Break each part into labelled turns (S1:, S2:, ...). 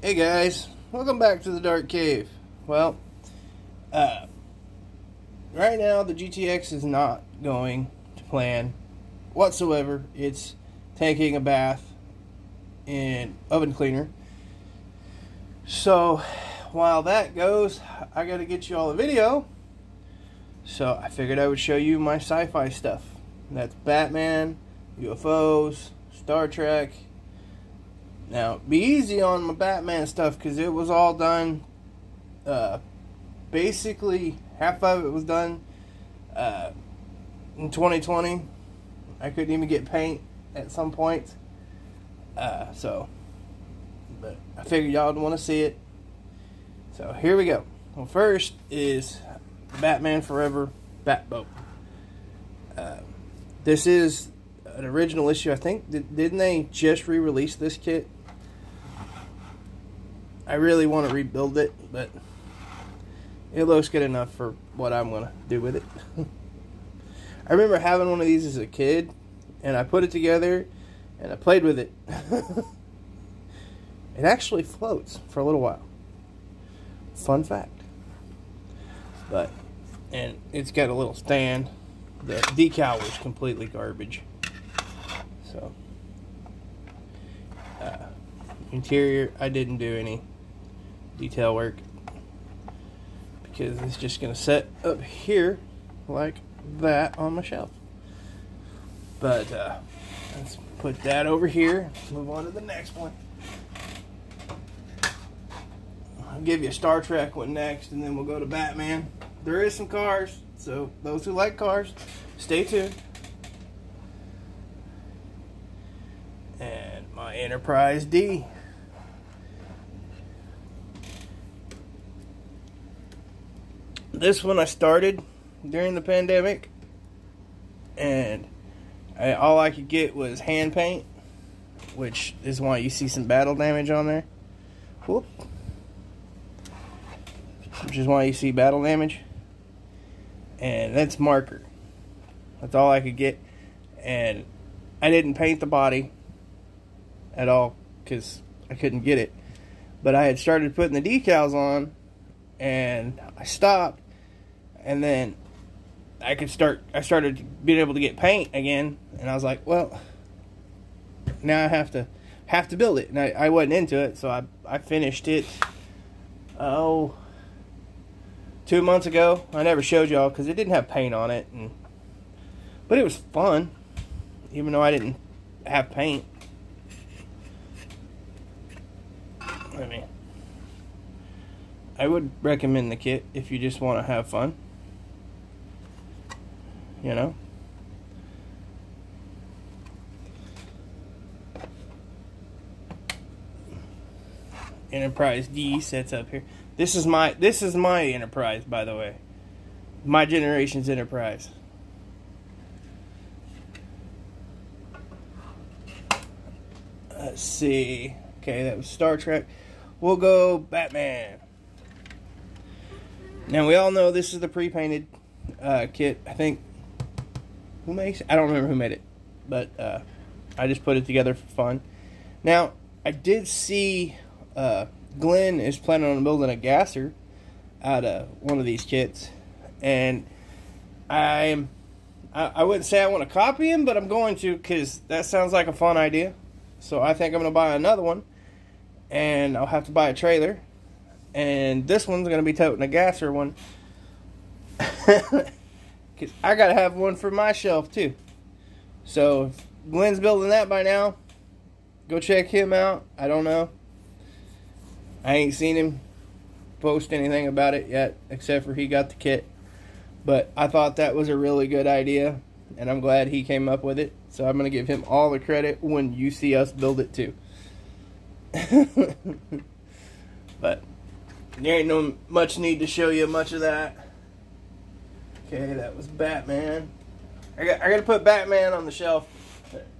S1: Hey guys, welcome back to the Dark Cave. Well, right now the GTX is not going to plan whatsoever. It's taking a bath in oven cleaner. So while that goes, I gotta get you all a video. So I figured I would show you my sci-fi stuff. That's Batman, UFOs, Star Trek. Now, be easy on my Batman stuff because it was all done, basically half of it was done in 2020. I couldn't even get paint at some point. But I figured y'all would want to see it. So here we go. Well, first is Batman Forever Batboat. This is an original issue, I think. Didn't they just re-release this kit? I really want to rebuild it, but it looks good enough for what I'm going to do with it. I remember having one of these as a kid, and I put it together, and I played with it. It actually floats for a little while. Fun fact. And it's got a little stand. The decal was completely garbage. So, interior, I didn't do any detail work because it's just going to set up here like that on my shelf. But let's put that over here. Let's move on to the next one. I'll give you a Star Trek one next, and then we'll go to Batman. There is some cars, so those who like cars, stay tuned. And my Enterprise D. This one I started during the pandemic, and all I could get was hand paint, which is why you see some battle damage on there. Whoop. Which is why you see battle damage. And that's marker. That's all I could get. And I didn't paint the body at all because I couldn't get it. But I had started putting the decals on, and I stopped, and then I started being able to get paint again, and I was like, well, now I have to build it. And I wasn't into it, so I finished it 2 months ago. I never showed y'all because it didn't have paint on it, but it was fun, even though I didn't have paint. I mean, I would recommend the kit if you just want to have fun. You know? Enterprise D sets up here. This is my Enterprise, by the way. My generation's Enterprise. Let's see. Okay, that was Star Trek. We'll go Batman. Now, we all know this is the pre-painted kit. I think... Who makes it? I don't remember who made it. But I just put it together for fun. Now, I did see... Glenn is planning on building a gasser out of one of these kits. And I wouldn't say I want to copy him, but I'm going to because that sounds like a fun idea. So I think I'm going to buy another one. And I'll have to buy a trailer. And this one's going to be toting a gasser one. Because I got to have one for my shelf too. So if Glenn's building that by now, go check him out. I don't know. I ain't seen him post anything about it yet, except for he got the kit. But I thought that was a really good idea, and I'm glad he came up with it. So I'm going to give him all the credit when you see us build it too. But there ain't no much need to show you much of that. Okay, that was Batman. I got to put Batman on the shelf.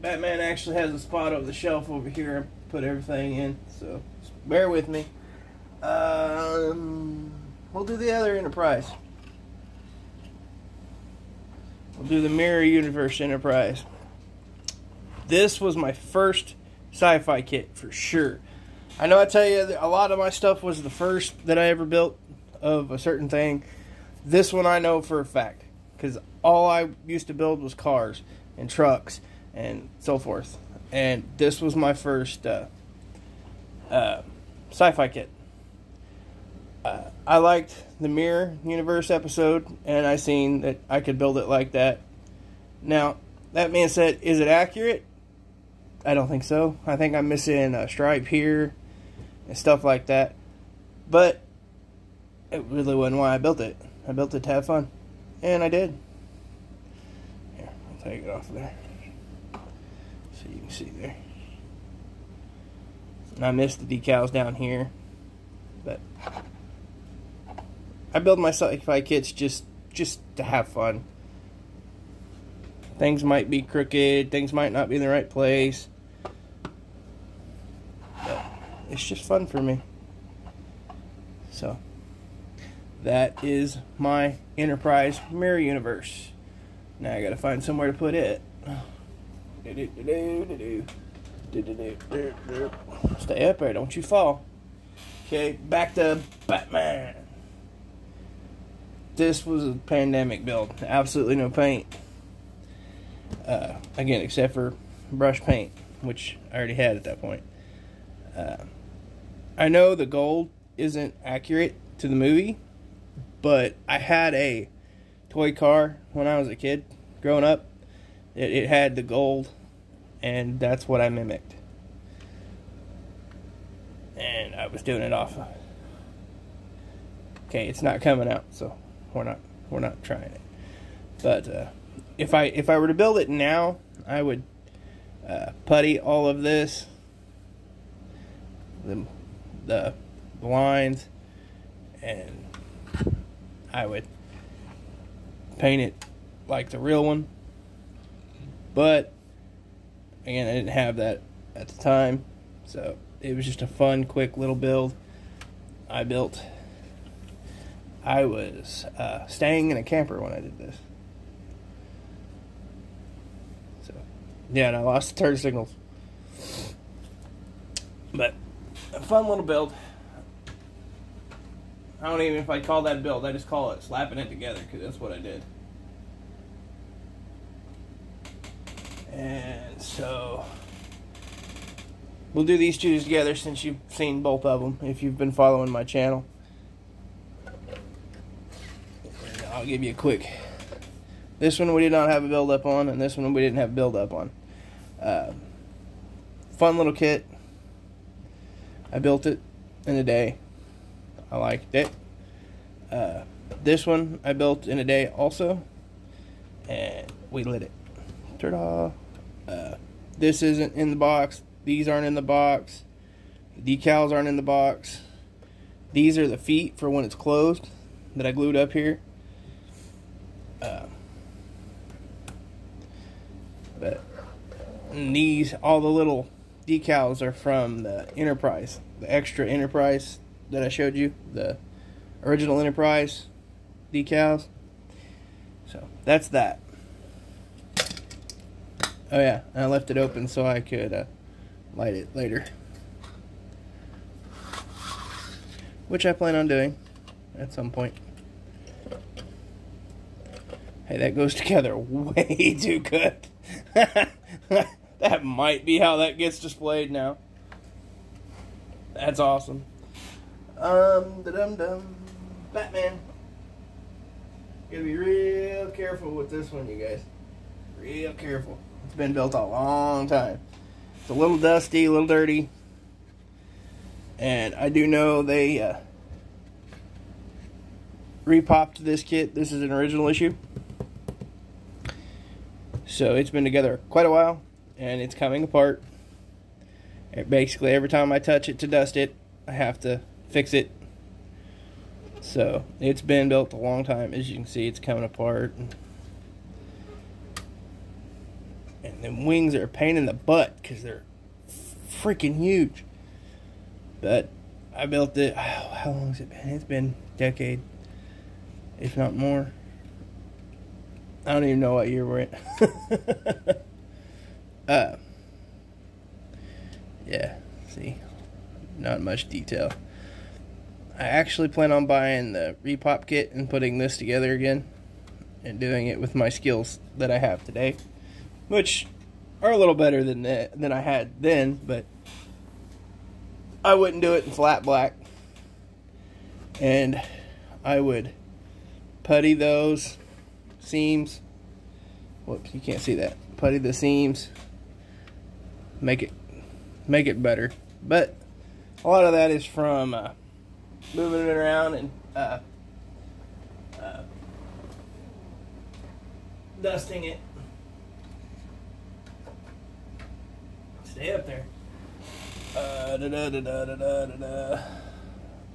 S1: Batman actually has a spot over the shelf over here. I put everything in, so bear with me. We'll do the other Enterprise. We'll do the Mirror Universe Enterprise. This was my first sci-fi kit for sure. I know I tell you that a lot of my stuff was the first that I ever built of a certain thing. This one I know for a fact, because all I used to build was cars and trucks and so forth. And this was my first sci-fi kit. I liked the Mirror Universe episode, and I seen that I could build it like that. Now, that being said, is it accurate? I don't think so. I think I'm missing a stripe here and stuff like that. But it really wasn't why I built it. I built it to have fun. And I did. Here, I'll take it off there, so you can see there. And I missed the decals down here. But I build my sci-fi kits just to have fun. Things might be crooked, things might not be in the right place, but it's just fun for me. So that is my Enterprise Mirror Universe. Now I gotta find somewhere to put it. Stay up there, don't you fall. Okay, back to Batman. This was a pandemic build. Absolutely no paint. Again, except for brush paint, which I already had at that point. I know the gold isn't accurate to the movie, but I had a toy car when I was a kid, growing up. It had the gold, and that's what I mimicked. And I was doing it off of. Okay, it's not coming out, so we're not trying it. But if I were to build it now, I would putty all of this, the lines, and I would paint it like the real one. But again, I didn't have that at the time, so it was just a fun, quick little build I built. I was staying in a camper when I did this. So, yeah, and I lost the turn signals. But, a fun little build. I don't even know if I call that a build. I just call it slapping it together, because that's what I did. And so, we'll do these two together since you've seen both of them, if you've been following my channel. I'll give you a quick. This one we did not have a build up on, and this one we didn't have build up on. Fun little kit. I built it in a day. I liked it. This one I built in a day also, and we lit it. Ta-da! This isn't in the box. These aren't in the box. The decals aren't in the box. These are the feet for when it's closed that I glued up here. But these, all the little decals are from the Enterprise, the extra Enterprise that I showed you, the original Enterprise decals. So that's that. Oh yeah, and I left it open so I could light it later, which I plan on doing at some point. Hey, that goes together way too good. That might be how that gets displayed now. That's awesome. Batman. Gotta be real careful with this one, you guys. Real careful. It's been built a long time. It's a little dusty, a little dirty. And I do know they repopped this kit. This is an original issue. So it's been together quite a while, and it's coming apart. And basically, every time I touch it to dust it, I have to fix it. So it's been built a long time. As you can see, it's coming apart. And the wings are a pain in the butt because they're freaking huge. But I built it. How long has it been? It's been a decade, if not more. I don't even know what year we're in. Yeah, see, not much detail. I actually plan on buying the repop kit and putting this together again and doing it with my skills that I have today, which are a little better than I had then, but I wouldn't do it in flat black. And I would putty those seams. Whoops, you can't see that. Putty the seams, make it better. But a lot of that is from moving it around and dusting it. Stay up there.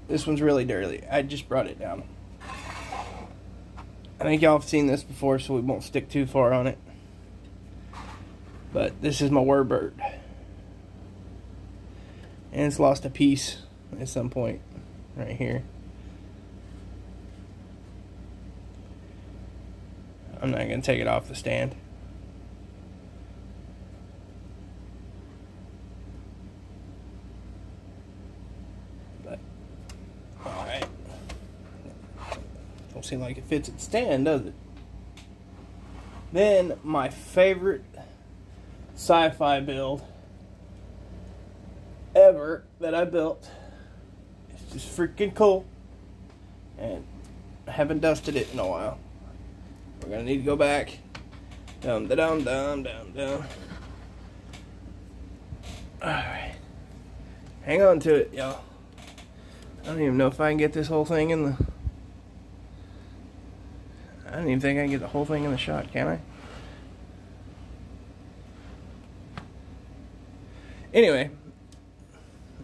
S1: This one's really dirty. I just brought it down. I think y'all have seen this before, so we won't stick too far on it. But this is my warbird. And it's lost a piece at some point right here. I'm not going to take it off the stand. But, alright. Don't seem like it fits its stand, does it? Then, my favorite sci-fi build ever that I built. It's just freaking cool. And I haven't dusted it in a while. We're gonna need to go back. Down, down, down, down, down. Alright. Hang on to it, y'all. I don't even know if I can get this whole thing in the... I don't even think I can get the whole thing in the shot, can I? Anyway,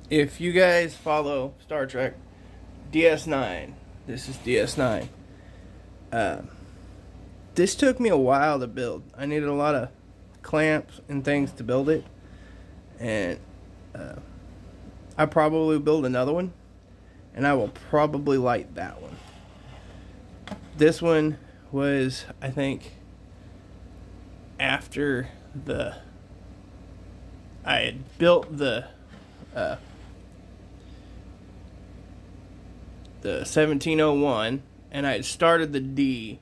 S1: if you guys follow Star Trek, DS9, this is DS9. This took me a while to build. I needed a lot of clamps and things to build it. And I probably will build another one. And I will probably light that one. This one was, I think, after I had built the 1701, and I had started the D,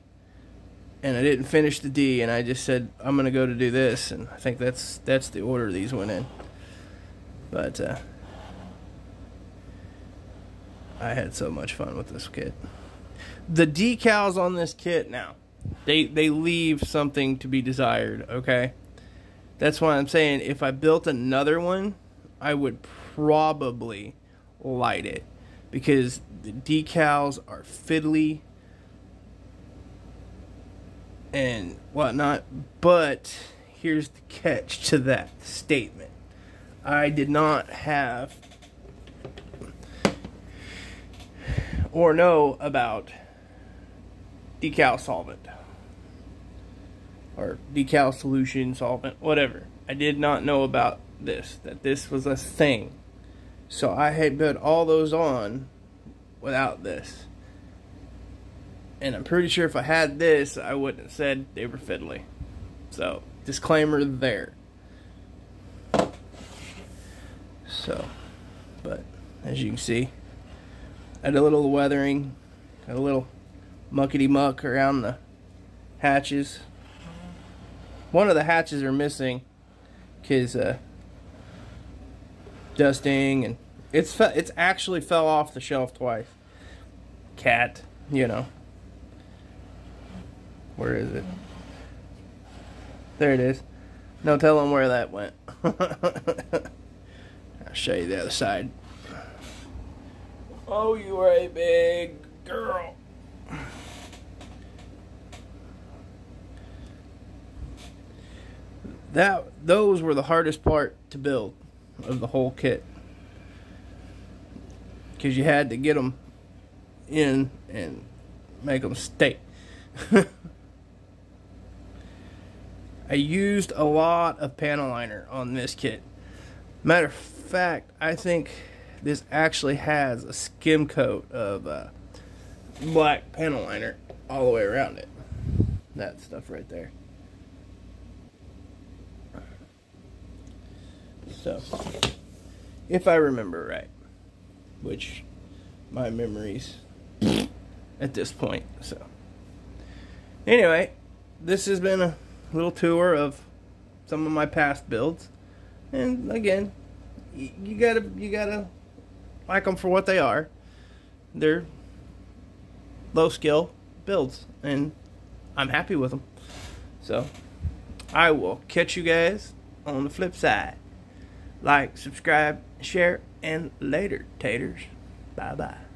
S1: and I didn't finish the D, and I just said I'm gonna go to do this, and I think that's the order these went in. But I had so much fun with this kit. The decals on this kit now, they leave something to be desired. Okay, that's why I'm saying if I built another one, I would probably light it, because the decals are fiddly and whatnot. But here's the catch to that statement. I did not have or know about decal solvent or decal solution solvent, whatever. I did not know about this, that this was a thing. So I had put all those on without this. And I'm pretty sure if I had this, I wouldn't have said they were fiddly. So, disclaimer there. So, but as you can see, I had a little weathering, got a little muckety muck around the hatches. One of the hatches are missing because dusting, and it's actually fell off the shelf twice. Cat, you know. Where is it? There it is. No telling where that went. I'll show you the other side. Oh, you are a big girl. Those were the hardest part to build of the whole kit, because you had to get them in and make them stay. I used a lot of panel liner on this kit. Matter of fact, I think this actually has a skim coat of black panel liner all the way around it. That stuff right there. So, if I remember right. which my memories at this point. So anyway, this has been a little tour of some of my past builds, and again, you gotta like them for what they are. They're low skill builds, and I'm happy with them. So I will catch you guys on the flip side. Like, subscribe, share, and later, taters. Bye bye.